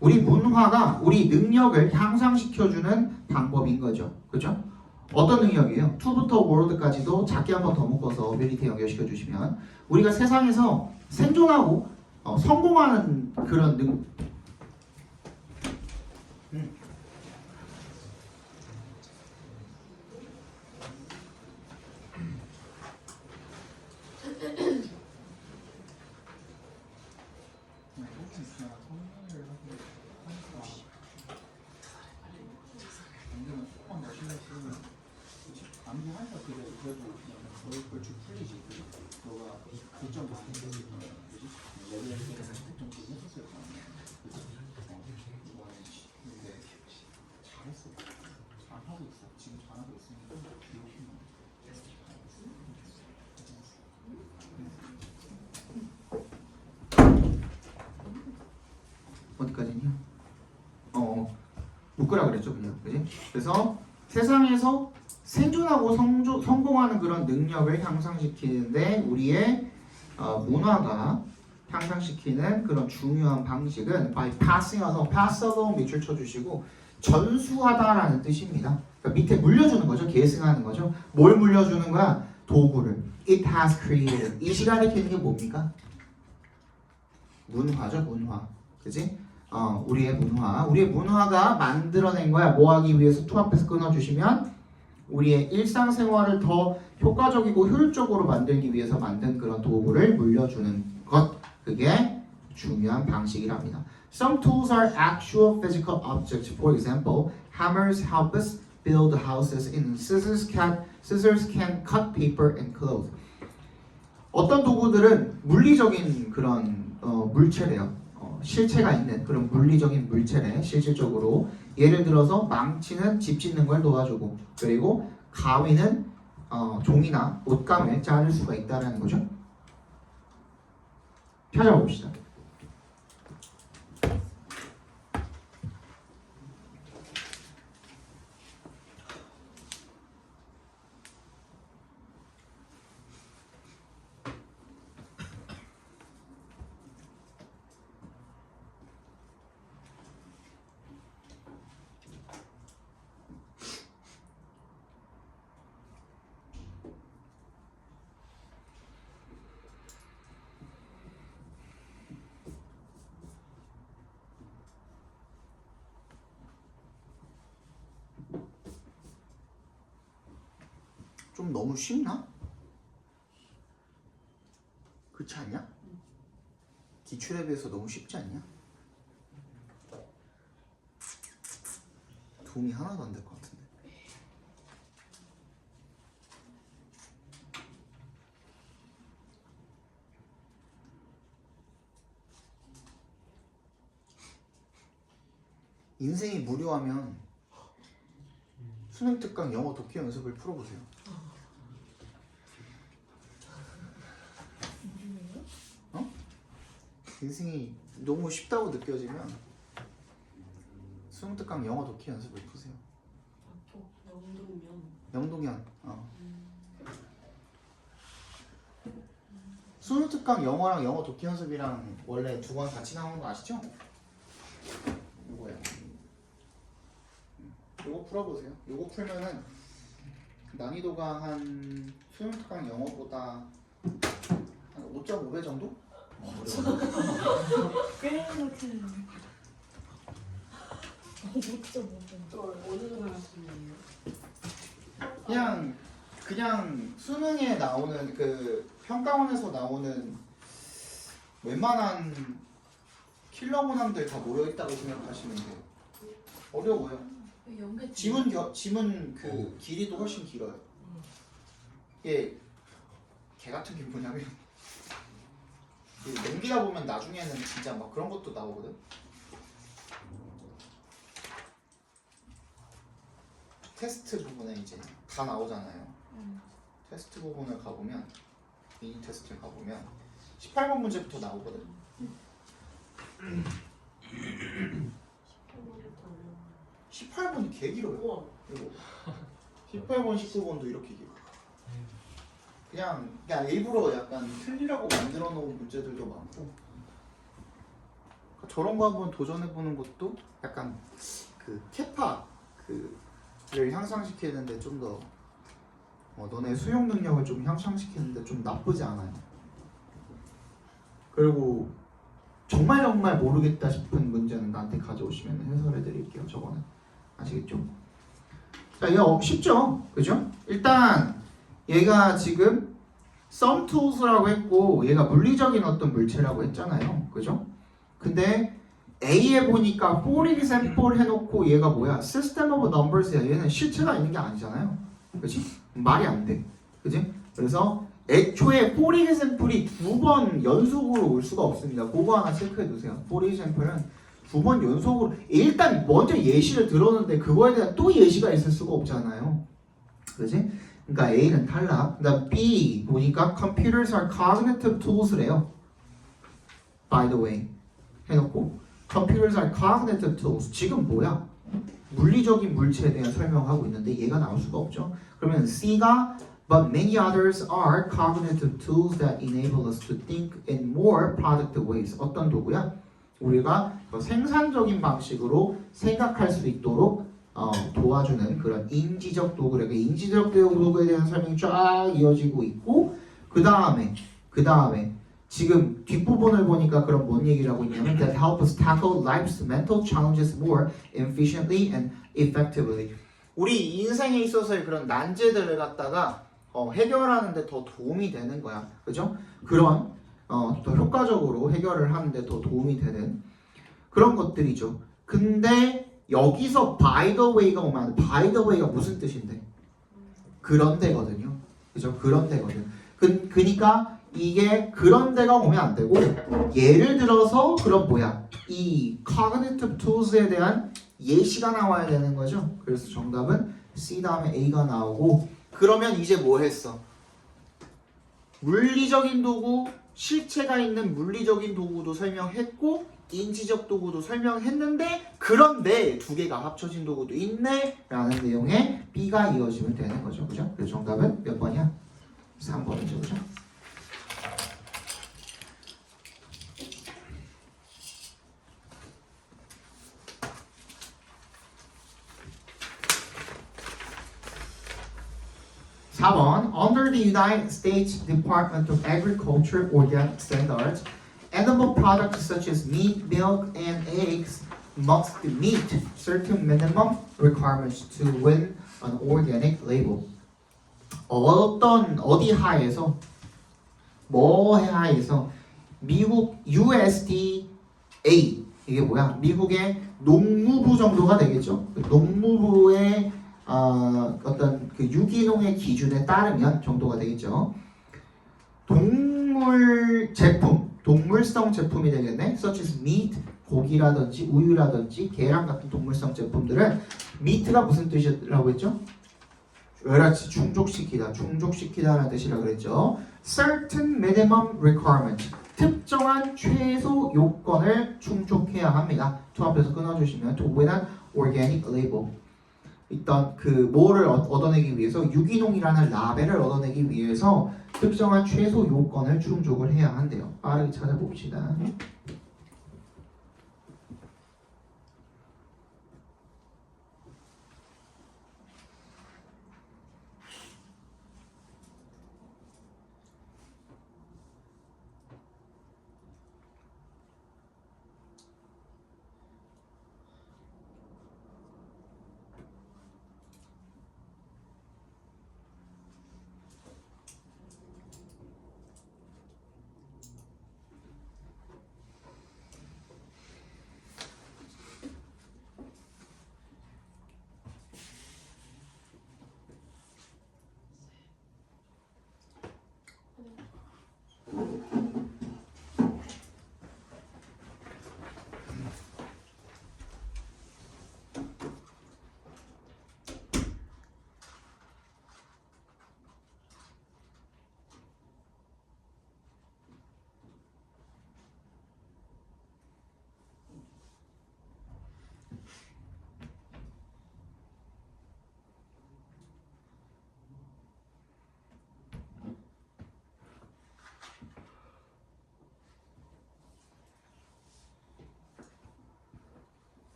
우리 문화가 우리 능력을 향상시켜주는 방법인 거죠. 그죠? 어떤 능력이에요? to부터 world까지도 작게 한 번 더 묶어서 ability 연결시켜 주시면 우리가 세상에서 생존하고 성공하는 그런 암기하니까 그래도 얼추 풀리지. 너가 9점 많이 했으면 레벨에서 사실 득점 좀 했었을 거 아니야. 근데 잘했어. 잘하고 있어. 지금 잘하고 있으니까 어디까지냐? 묶으라 그랬죠, 그냥. 그지? 그래서 세상에서 생존하고 성공하는 그런 능력을 향상시키는데 우리의 문화가 향상시키는 그런 중요한 방식은 by passing along, pass along 밑줄 쳐주시고 전수하다라는 뜻입니다. 그러니까 밑에 물려주는 거죠. 계승하는 거죠. 뭘 물려주는 거야? 도구를. It has created. 이 시간에 키는 게 뭡니까? 문화죠, 문화. 그지? 우리의 문화가 만들어낸 거야. 뭐 하기 위해서 투 앞에서 끊어주시면 우리의 일상생활을 더 효과적이고 효율적으로 만들기 위해서 만든 그런 도구를 물려주는 것. 그게 중요한 방식이랍니다. Some tools are actual physical objects. For example, hammers help us build houses and scissors can cut paper and clothes. 어떤 도구들은 물리적인 그런 물체래요. 실체가 있는 그런 물리적인 물체네. 실질적으로 예를 들어서 망치는 집 짓는 걸 도와주고 그리고 가위는 종이나 옷감을 자를 수가 있다는 거죠. 찾아봅시다. 좀 너무 쉽나? 그렇지 않냐? 기출에 비해서 너무 쉽지 않냐? 도움이 하나도 안 될 것 같은데. 인생이 무료하면 수능 특강 영어 독해 연습을 풀어보세요. 인생이 너무 쉽다고 느껴지면 수능 수능 특강 영어 독해 연습을 푸세요. 영동면. 영동현. 수능 특강 영어랑 영어 독해 연습이랑 원래 두 번 같이 나오는 거 아시죠? 이거예요. 요거 풀어보세요. 요거 풀면은 난이도가 한 수능 특강 영어보다 한 5.5배 정도? 꽤 못했네. 진짜 못했네. 어느 정도 하시는 그냥 수능에 나오는 그 평가원에서 나오는 웬만한 킬러 문항들 다 모여 있다고 생각하시면 돼요. 어려워요. 지문 그 길이도 훨씬 길어요. 이게 개 같은 게 뭐냐면 넘기다 보면 나중에는 진짜 막 그런 것도 나오거든. 테스트 부분에 이제 다 나오잖아요. 테스트 부분을 가보면 미니 테스트를 가보면 18번 문제부터 나오거든. 18번이 개 길어요. 이거 18번, 19번도 이렇게 길어. 그냥 일부러 약간 틀리라고 만들어 놓은 문제들도 많고. 저런 거 한번 도전해 보는 것도 약간 그 캐파 그를 향상시키는데 좀 더 너네 수용 능력을 좀 향상시키는데 좀 나쁘지 않아요. 그리고 정말 모르겠다 싶은 문제는 나한테 가져오시면 해설해 드릴게요. 저거는 아시겠죠? 자, 이거 쉽죠? 그죠? 일단 얘가 지금 some tools라고 했고 얘가 물리적인 어떤 물체라고 했잖아요. 그죠? 근데 A에 보니까 for example 해놓고 얘가 뭐야? system of numbers야. 얘는 실체가 있는 게 아니잖아요. 그치? 말이 안 돼. 그치? 그래서 애초에 for example이 두 번 연속으로 올 수가 없습니다. 그거 하나 체크해 두세요. for example은 두 번 연속으로 일단 먼저 예시를 들었는데 그거에 대한 또 예시가 있을 수가 없잖아요. 그치? 그러니까 A는 탈락. 그다음 B 보니까 computers are cognitive tools래요. By the way 해놓고 computers are cognitive tools. 지금 뭐야? 물리적인 물체에 대한 설명하고 있는데 얘가 나올 수가 없죠. 그러면 C가 but many others are cognitive tools that enable us to think in more productive ways. 어떤 도구야? 우리가 더 생산적인 방식으로 생각할 수 있도록 도와주는 그런 인지적 도구래. 인지적 도구에 대한 설명이 쫙 이어지고 있고 그 다음에 지금 뒷부분을 보니까 그럼 뭔 얘기를 하고 있냐면 that help us tackle life's mental challenges more efficiently and effectively. 우리 인생에 있어서의 그런 난제들을 갖다가 해결하는데 더 도움이 되는 거야. 그죠? 그런 더 효과적으로 해결을 하는데 더 도움이 되는 그런 것들이죠. 근데 여기서 by the way가 오면 by the way가 무슨 뜻인데? 그런 데거든요. 그죠? 그런 데거든. 그니까 이게 그런 데가 오면 안 되고 예를 들어서 그럼 뭐야? 이 cognitive tools에 대한 예시가 나와야 되는 거죠. 그래서 정답은 C 다음에 A가 나오고 그러면 이제 뭐 했어? 물리적인 도구, 실체가 있는 물리적인 도구도 설명했고 인지적 도구도 설명했는데 그런데 두 개가 합쳐진 도구도 있네 라는 내용의 B가 이어지면 되는 거죠. 그죠? 그래서 정답은 몇 번이야? 3번이죠. 그죠? Under the United States Department of Agriculture Organic Standards, edible products such as meat, milk, and eggs must meet certain minimum requirements to win an organic label. 어디 하에서 뭐 하에서 미국 USDA 이게 뭐야? 미국의 농무부 정도가 되겠죠. 농무부의 어떤 그 유기농의 기준에 따르면 정도가 되겠죠. 동물성 제품이 되겠네. Such as meat, 고기라든지 우유라든지 계란 같은 동물성 제품들은 meat가 무슨 뜻이라고 했죠? 그렇지, 충족시키다라는 뜻이라고 그랬죠. Certain minimum requirements, 특정한 최소 요건을 충족해야 합니다. to 앞에서 끊어주시면 to win an organic label. 일단 그 뭐를 얻어내기 위해서 유기농이라는 라벨을 얻어내기 위해서 특정한 최소 요건을 충족을 해야 한대요. 빠르게 찾아봅시다.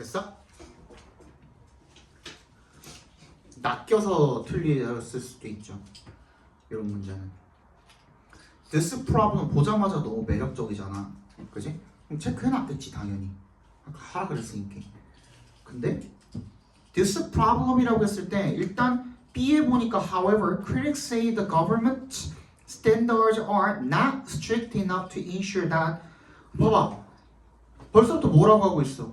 됐어? 낚여서 틀렸을 수도 있죠. 이런 문제는. This problem 보자마자 너무 매력적이잖아. 그지? 그럼 체크해놨겠지 당연히. 아까 하라 그랬으니까. 근데 this problem이라고 했을 때 일단 B에 보니까 however, critics say the government standards are not strict enough to ensure that 봐봐. 벌써부터 뭐라고 하고 있어?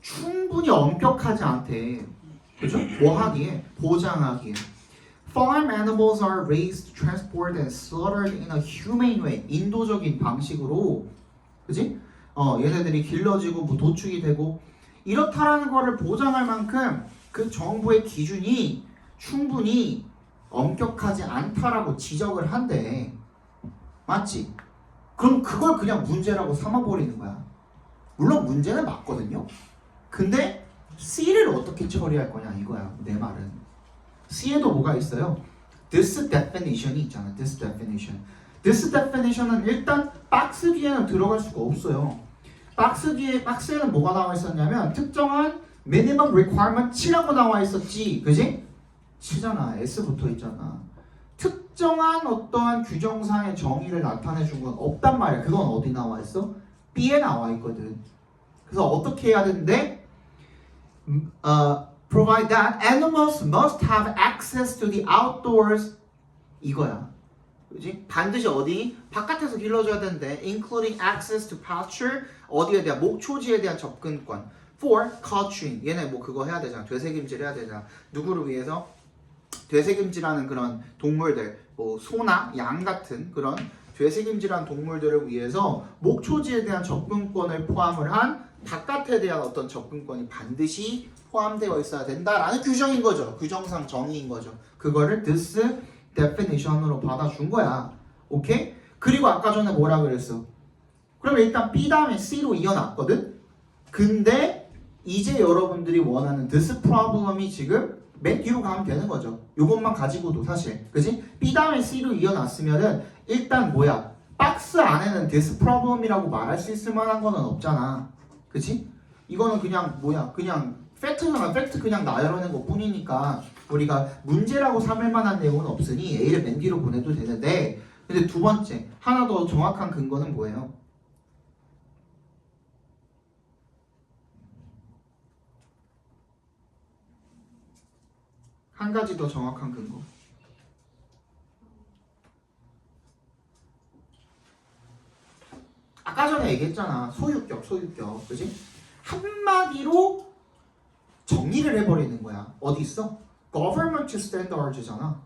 충분히 엄격하지 않대. 그죠? 뭐 하기에? 보장하기에. Farm animals are raised, transported, and slaughtered in a humane way. 인도적인 방식으로, 그지? 얘네들이 길러지고 뭐 도축이 되고 이렇다라는 거를 보장할 만큼 그 정부의 기준이 충분히 엄격하지 않다라고 지적을 한대. 맞지? 그럼 그걸 그냥 문제라고 삼아버리는 거야. 물론 문제는 맞거든요. 근데 C를 어떻게 처리할 거냐 이거야. 내 말은. C에도 뭐가 있어요? This definition이 있잖아. This definition. This definition은 일단 박스 뒤에는 들어갈 수가 없어요. 박스에는 뭐가 나와 있었냐면 특정한 minimum requirement 7라고 나와 있었지. 그지? 7잖아. S 붙어 있잖아. 특정한 어떠한 규정상의 정의를 나타내 준 건 없단 말이야. 그건 어디 나와 있어? B에 나와 있거든. 그래서 어떻게 해야 되는데? Provide that animals must have access to the outdoors 이거야. 그지? 반드시 어디? 바깥에서 길러줘야 되는데 including access to pasture 어디에 대한 목초지에 대한 접근권 for culturing 얘네 뭐 그거 해야 되잖아. 되새김질 해야 되잖아. 누구를 위해서? 되새김질하는 그런 동물들 뭐 소나 양 같은 그런 되새김질하는 동물들을 위해서 목초지에 대한 접근권을 포함을 한 바깥에 대한 어떤 접근권이 반드시 포함되어 있어야 된다라는 규정인 거죠. 규정상 정의인 거죠. 그거를 this definition으로 받아준 거야. 오케이? 그리고 아까 전에 뭐라 그랬어? 그럼 일단 B 다음에 C로 이어놨거든? 근데 이제 여러분들이 원하는 this problem이 지금 맨 뒤로 가면 되는 거죠. 요것만 가지고도 사실. 그지? B 다음에 C로 이어놨으면은 일단 뭐야? 박스 안에는 this problem이라고 말할 수 있을 만한 거는 없잖아. 그치? 이거는 그냥 뭐야? 그냥 팩트잖아. 팩트 그냥 나열하는 것 뿐이니까 우리가 문제라고 삼을 만한 내용은 없으니 A를 맨 뒤로 보내도 되는데 근데 두 번째 하나 더 정확한 근거는 뭐예요? 한 가지 더 정확한 근거. 아까 전에 얘기했잖아. 소유격. 그지? 한마디로 정리를 해버리는 거야. 어디 있어? Government Standards잖아.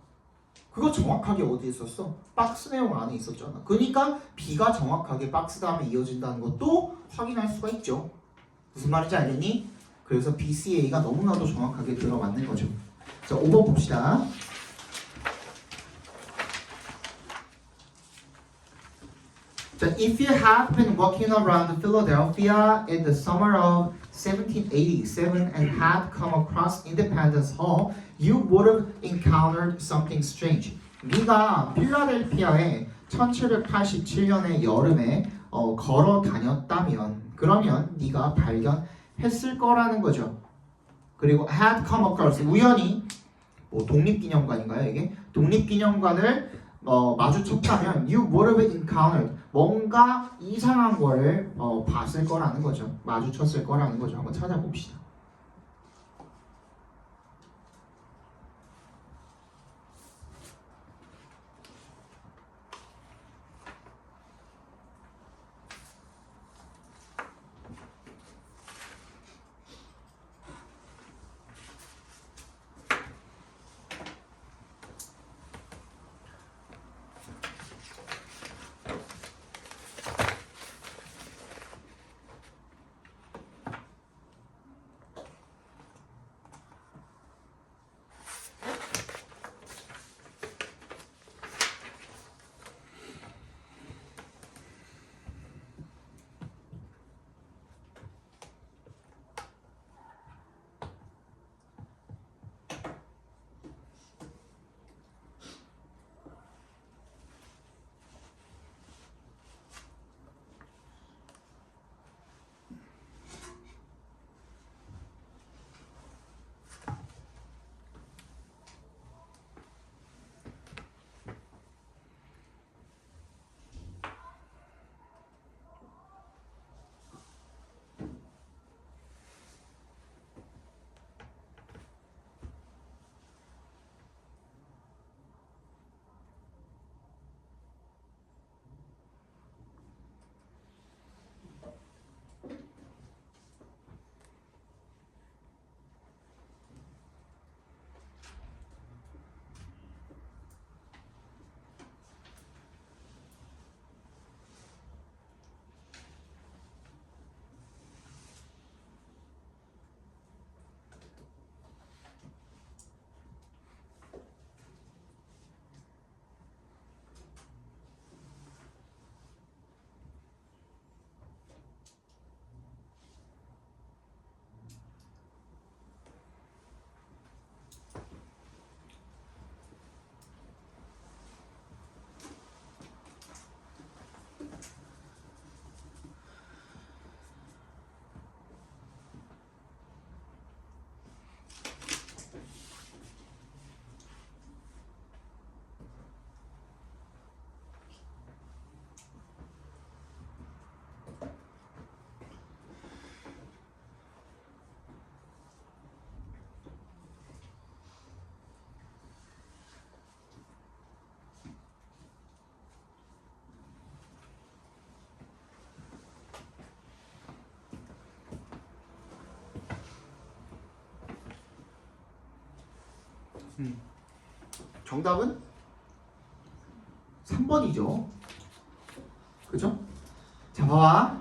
그거 정확하게 어디 있었어? 박스 내용 안에 있었잖아. 그러니까 B가 정확하게 박스 다음에 이어진다는 것도 확인할 수가 있죠. 무슨 말인지 알겠니? 그래서 BCA가 너무나도 정확하게 들어맞는 거죠. 자, 5번 봅시다. 자, if you had been walking around Philadelphia in the summer of 1787 and had come across Independence Hall, you would have encountered something strange. 네가 필라델피아에 1787년의 여름에 걸어 다녔다면 그러면 네가 발견했을 거라는 거죠. 그리고 had come across 우연히 뭐 독립기념관인가요 이게? 독립기념관을 마주쳤다면 you would have encountered 뭔가 이상한 거를 봤을 거라는 거죠. 마주쳤을 거라는 거죠. 한번 찾아봅시다. 정답은 3번이죠. 그죠? 자, 봐봐.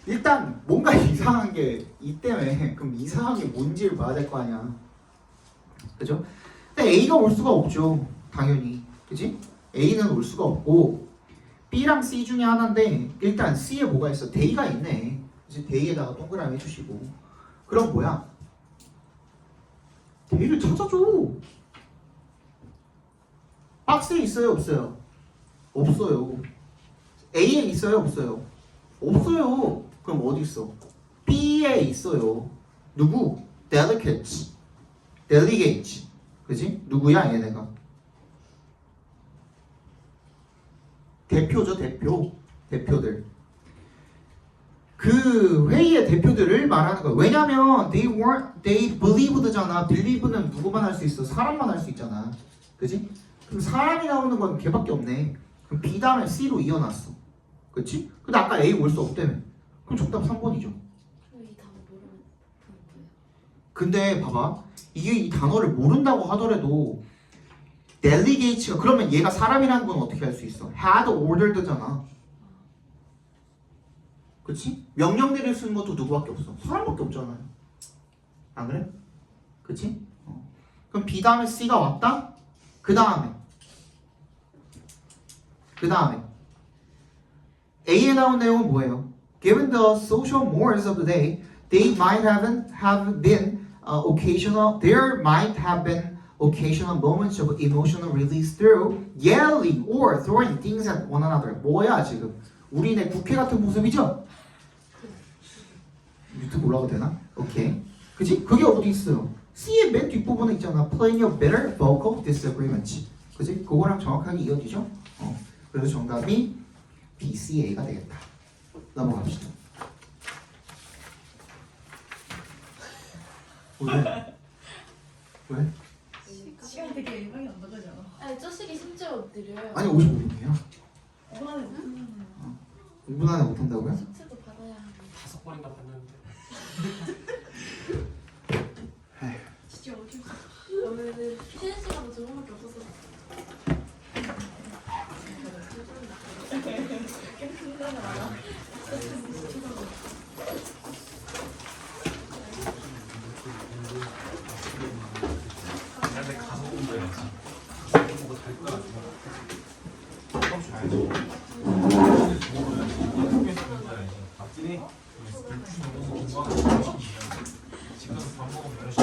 일단 뭔가 이상한 게 있다며. 그럼 이상한 게 뭔지를 봐야 될 거 아니야. 그죠? 근데 A가 올 수가 없죠. 당연히. 그지? A는 올 수가 없고 B랑 C 중에 하나인데 일단 C에 뭐가 있어? 데이가 있네. 이제 데이에다가 동그라미 해주시고 그럼 뭐야? 데이를 찾아줘. 박스에 있어요? 없어요? 없어요. A에 있어요? 없어요? 없어요. 그럼 어디 있어? B에 있어요. 누구? Delegates. Delegates. 그지? 누구야 얘네가? 대표죠, 대표. 대표들. 그 회의의 대표들을 말하는 거야. 왜냐면 they believed잖아. believe는 누구만 할 수 있어? 사람만 할 수 있잖아. 그지? 그럼 사람이 나오는 건 걔밖에 없네. 그럼 B 다음에 C로 이어놨어. 그치? 근데 아까 A 올 수 없다며. 그럼 정답 3번이죠. 이 단어 모르는 거예요. 근데 봐봐. 이게 이 단어를 모른다고 하더라도 delegates가 그러면 얘가 사람이라는 건 어떻게 할 수 있어? had ordered잖아. 그치? 명령대를 쓰는 것도 누구밖에 없어? 사람밖에 없잖아요. 안 그래? 그치? 그럼 B 다음에 C가 왔다? 그 다음에 A에 나온 내용은 뭐예요? Given the social mores of the day, they might have been occasional. There might have been occasional moments of emotional release through yelling or throwing things at one another. 뭐야 지금? 우리네 국회 같은 모습이죠? 유튜브 올라가도 되나? 오케이. 그치? 그게 어디 있어요? C의 맨 뒷부분에 있잖아. Playing a bitter vocal disagreement. 그치? 그거랑 정확하게 이어지죠? 그래서 정답이 BCA가 되겠다. 넘어갑시다. 왜? 왜? 시간 되게 예방이 안 나가잖아. 아니 저식이 심지어 느려요. 아니 55분이에요. 얼마나 못하는 5분 안에 못한다고요? 숙제도 받아야 하는. 5번인가 봤는데. 진짜 어쩔 수 없어. 오늘은 쉬는 시간도 조금밖에 없어서. 생각이 많아. 근데 가서 공부해야지. 뭐가 될 거야. 맞지? 12시 넘어서 공부하고 집 가서 밥 먹으면 10시.